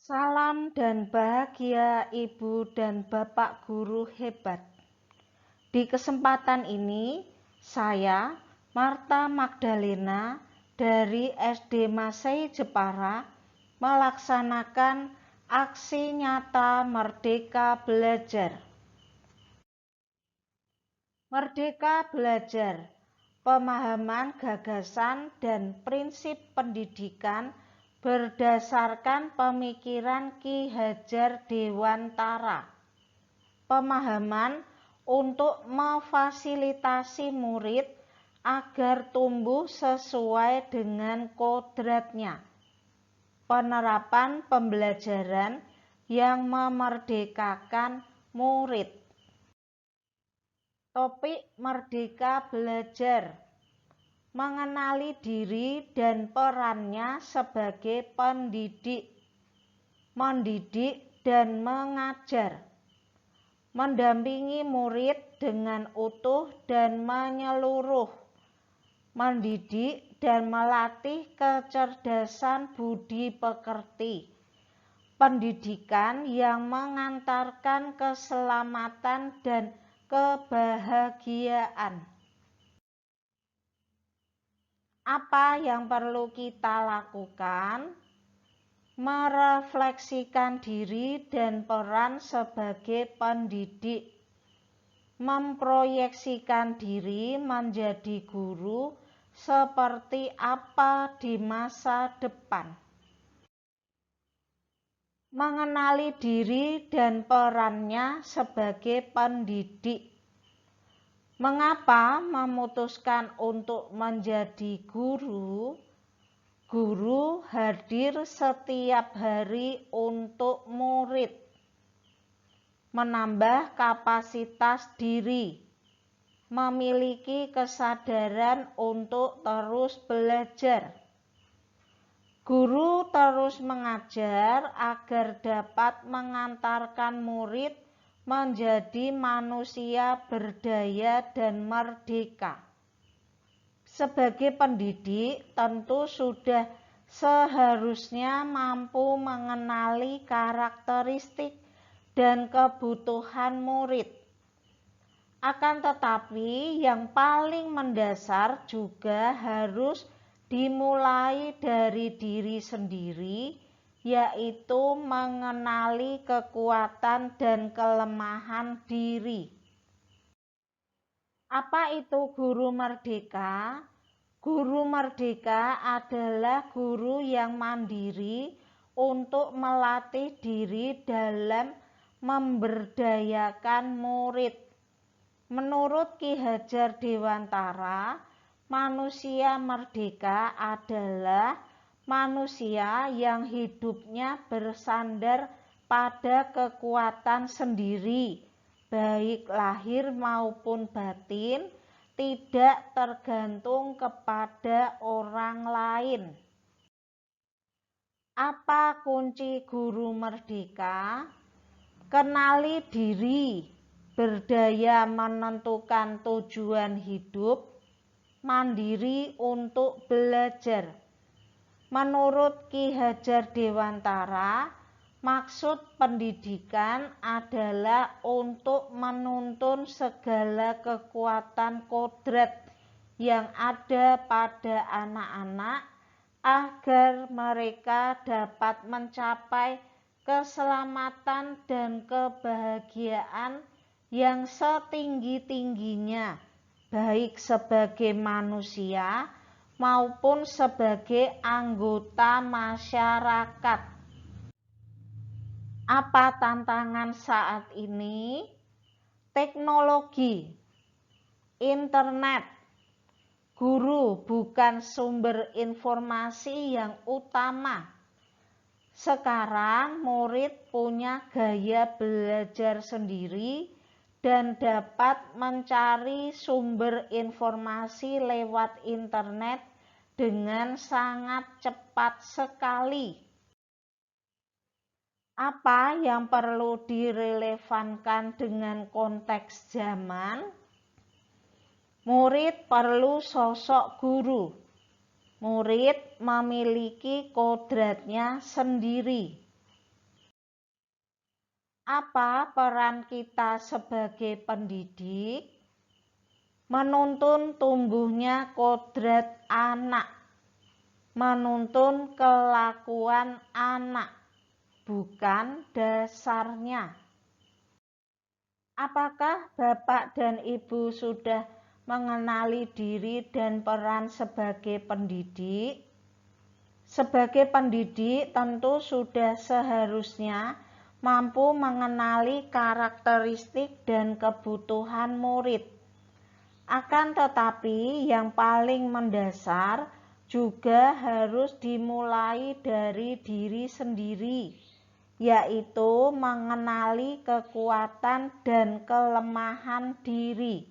Salam dan bahagia Ibu dan Bapak guru hebat. Di kesempatan ini, saya, Marta Magdalena dari SD Masei Jepara, melaksanakan aksi nyata Merdeka Belajar. Merdeka Belajar, pemahaman gagasan dan prinsip pendidikan berdasarkan pemikiran Ki Hajar Dewantara. Pemahaman untuk memfasilitasi murid agar tumbuh sesuai dengan kodratnya. Penerapan pembelajaran yang memerdekakan murid. Topik Merdeka Belajar: mengenali diri dan perannya sebagai pendidik, mendidik dan mengajar, mendampingi murid dengan utuh dan menyeluruh, mendidik dan melatih kecerdasan budi pekerti, pendidikan yang mengantarkan keselamatan dan kebahagiaan. Apa yang perlu kita lakukan? Merefleksikan diri dan peran sebagai pendidik, memproyeksikan diri menjadi guru seperti apa di masa depan. Mengenali diri dan perannya sebagai pendidik. Mengapa memutuskan untuk menjadi guru? Guru hadir setiap hari untuk murid, menambah kapasitas diri, memiliki kesadaran untuk terus belajar. Guru terus mengajar agar dapat mengantarkan murid menjadi manusia berdaya dan merdeka. Sebagai pendidik, tentu sudah seharusnya mampu mengenali karakteristik dan kebutuhan murid. Akan tetapi, yang paling mendasar juga harus dimulai dari diri sendiri, yaitu mengenali kekuatan dan kelemahan diri. Apa itu guru merdeka? Guru merdeka adalah guru yang mandiri untuk melatih diri dalam memberdayakan murid. Menurut Ki Hajar Dewantara, manusia merdeka adalah manusia yang hidupnya bersandar pada kekuatan sendiri, baik lahir maupun batin, tidak tergantung kepada orang lain. Apa kunci guru merdeka? Kenali diri, berdaya menentukan tujuan hidup, mandiri untuk belajar. Menurut Ki Hajar Dewantara, maksud pendidikan adalah untuk menuntun segala kekuatan kodrat yang ada pada anak-anak agar mereka dapat mencapai keselamatan dan kebahagiaan yang setinggi-tingginya, baik sebagai manusia maupun sebagai anggota masyarakat. Apa tantangan saat ini? Teknologi, internet. Guru bukan sumber informasi yang utama. Sekarang murid punya gaya belajar sendiri dan dapat mencari sumber informasi lewat internet dengan sangat cepat sekali. Apa yang perlu direlevankan dengan konteks zaman? Murid perlu sosok guru. Murid memiliki kodratnya sendiri. Apa peran kita sebagai pendidik? Menuntun tumbuhnya kodrat anak, menuntun kelakuan anak, bukan dasarnya. Apakah Bapak dan Ibu sudah mengenali diri dan peran sebagai pendidik? Sebagai pendidik tentu sudah seharusnya mampu mengenali karakteristik dan kebutuhan murid. Akan tetapi yang paling mendasar juga harus dimulai dari diri sendiri, yaitu mengenali kekuatan dan kelemahan diri.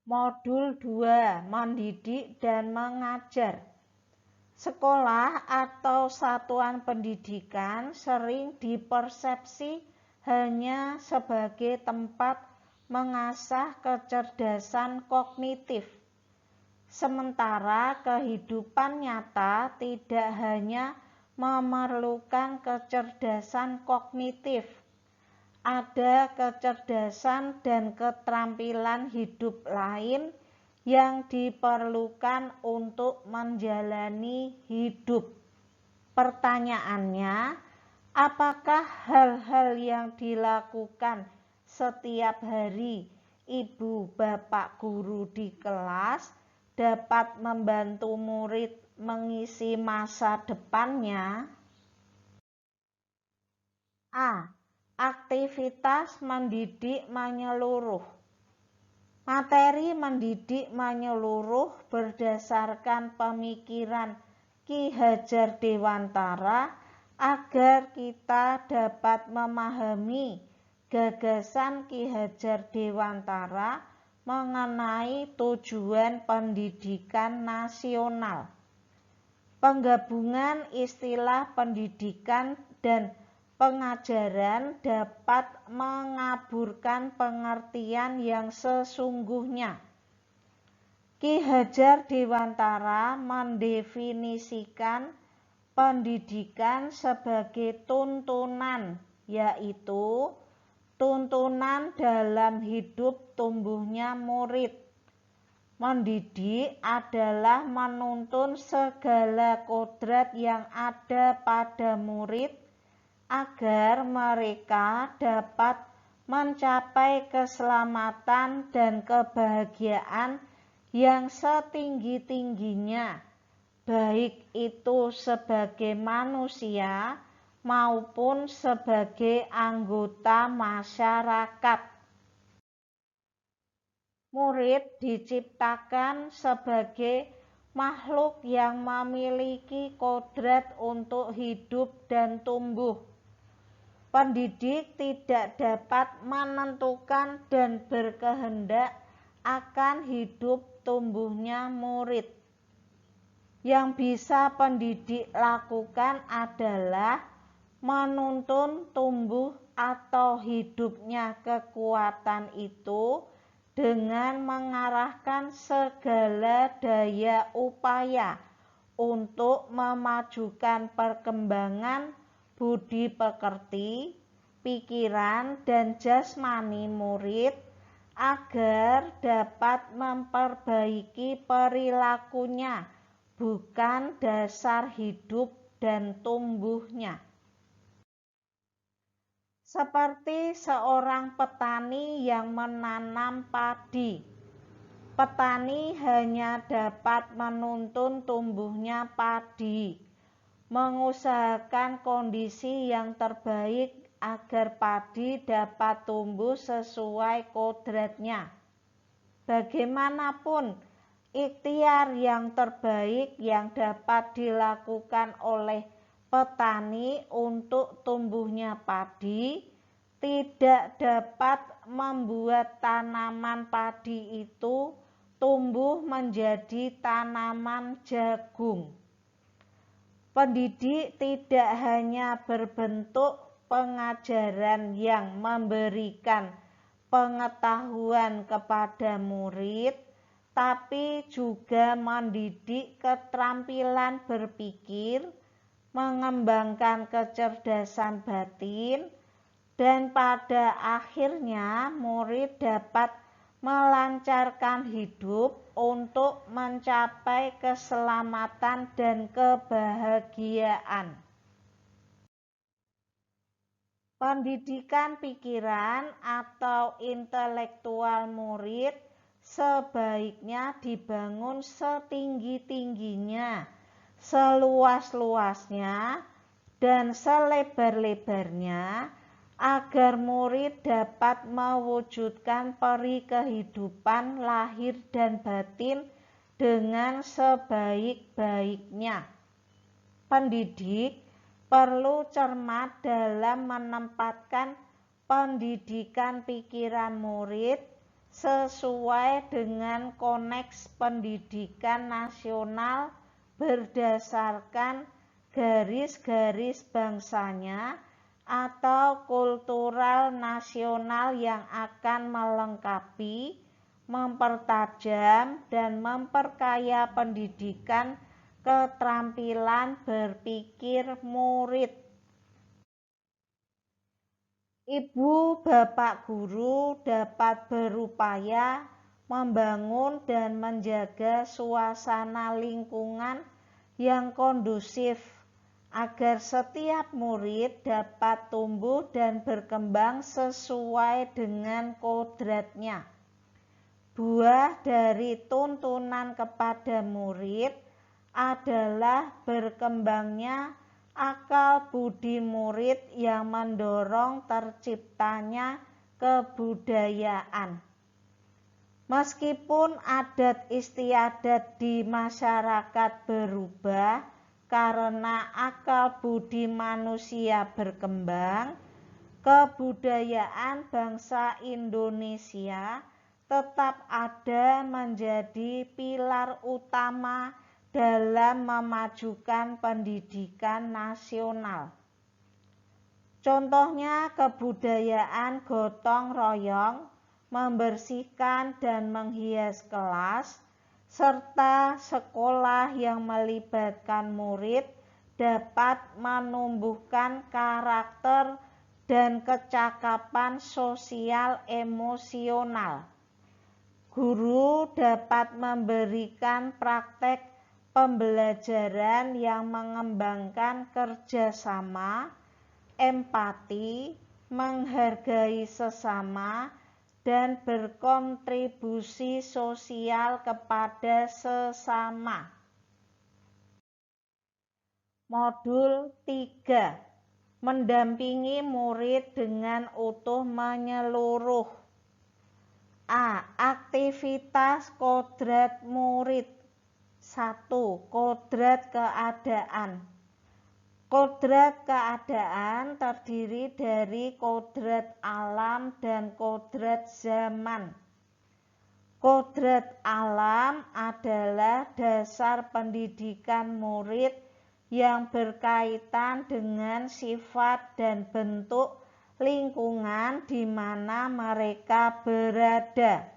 Modul 2, mendidik dan mengajar. Sekolah atau satuan pendidikan sering dipersepsi hanya sebagai tempat mengasah kecerdasan kognitif. Sementara kehidupan nyata tidak hanya memerlukan kecerdasan kognitif. Ada kecerdasan dan keterampilan hidup lain yang diperlukan untuk menjalani hidup. Pertanyaannya, apakah hal-hal yang dilakukan setiap hari ibu bapak guru di kelas dapat membantu murid mengisi masa depannya? A. Aktivitas mendidik menyeluruh. Materi mendidik menyeluruh berdasarkan pemikiran Ki Hajar Dewantara agar kita dapat memahami gagasan Ki Hajar Dewantara mengenai tujuan pendidikan nasional. Penggabungan istilah pendidikan dan pengajaran dapat mengaburkan pengertian yang sesungguhnya. Ki Hajar Dewantara mendefinisikan pendidikan sebagai tuntunan, yaitu tuntunan dalam hidup tumbuhnya murid. Mendidik adalah menuntun segala kodrat yang ada pada murid agar mereka dapat mencapai keselamatan dan kebahagiaan yang setinggi-tingginya, baik itu sebagai manusia maupun sebagai anggota masyarakat. Murid diciptakan sebagai makhluk yang memiliki kodrat untuk hidup dan tumbuh. Pendidik tidak dapat menentukan dan berkehendak akan hidup tumbuhnya murid. Yang bisa pendidik lakukan adalah menuntun tumbuh atau hidupnya kekuatan itu dengan mengarahkan segala daya upaya untuk memajukan perkembangan budi pekerti, pikiran, dan jasmani murid agar dapat memperbaiki perilakunya, bukan dasar hidup dan tumbuhnya. Seperti seorang petani yang menanam padi. Petani hanya dapat menuntun tumbuhnya padi, mengusahakan kondisi yang terbaik agar padi dapat tumbuh sesuai kodratnya. Bagaimanapun, ikhtiar yang terbaik yang dapat dilakukan oleh petani untuk tumbuhnya padi tidak dapat membuat tanaman padi itu tumbuh menjadi tanaman jagung. Pendidik tidak hanya berbentuk pengajaran yang memberikan pengetahuan kepada murid, tapi juga mendidik keterampilan berpikir, mengembangkan kecerdasan batin, dan pada akhirnya murid dapat melancarkan hidup untuk mencapai keselamatan dan kebahagiaan. Pendidikan pikiran atau intelektual murid sebaiknya dibangun setinggi-tingginya, seluas-luasnya, dan selebar-lebarnya agar murid dapat mewujudkan peri kehidupan lahir dan batin dengan sebaik-baiknya. Pendidik perlu cermat dalam menempatkan pendidikan pikiran murid sesuai dengan konteks pendidikan nasional berdasarkan garis-garis bangsanya atau kultural nasional yang akan melengkapi, mempertajam, dan memperkaya pendidikan keterampilan berpikir murid. Ibu bapak guru dapat berupaya membangun dan menjaga suasana lingkungan yang kondusif agar setiap murid dapat tumbuh dan berkembang sesuai dengan kodratnya. Buah dari tuntunan kepada murid adalah berkembangnya akal budi murid yang mendorong terciptanya kebudayaan. Meskipun adat istiadat di masyarakat berubah karena akal budi manusia berkembang, kebudayaan bangsa Indonesia tetap ada menjadi pilar utama dalam memajukan pendidikan nasional. Contohnya kebudayaan gotong royong, membersihkan dan menghias kelas, serta sekolah yang melibatkan murid dapat menumbuhkan karakter dan kecakapan sosial emosional. Guru dapat memberikan praktek pembelajaran yang mengembangkan kerjasama, empati, menghargai sesama, dan berkontribusi sosial kepada sesama. Modul 3. Mendampingi murid dengan utuh menyeluruh. A. Aktivitas kodrat murid. 1. Kodrat keadaan. Kodrat keadaan terdiri dari kodrat alam dan kodrat zaman. Kodrat alam adalah dasar pendidikan murid yang berkaitan dengan sifat dan bentuk lingkungan di mana mereka berada.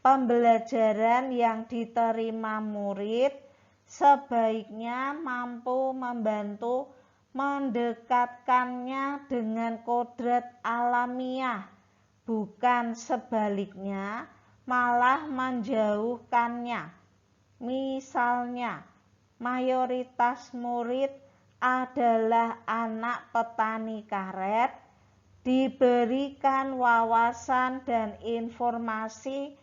Pembelajaran yang diterima murid sebaiknya mampu membantu mendekatkannya dengan kodrat alamiah, bukan sebaliknya, malah menjauhkannya. Misalnya, mayoritas murid adalah anak petani karet, diberikan wawasan dan informasi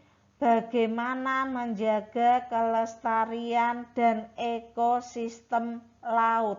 bagaimana menjaga kelestarian dan ekosistem laut.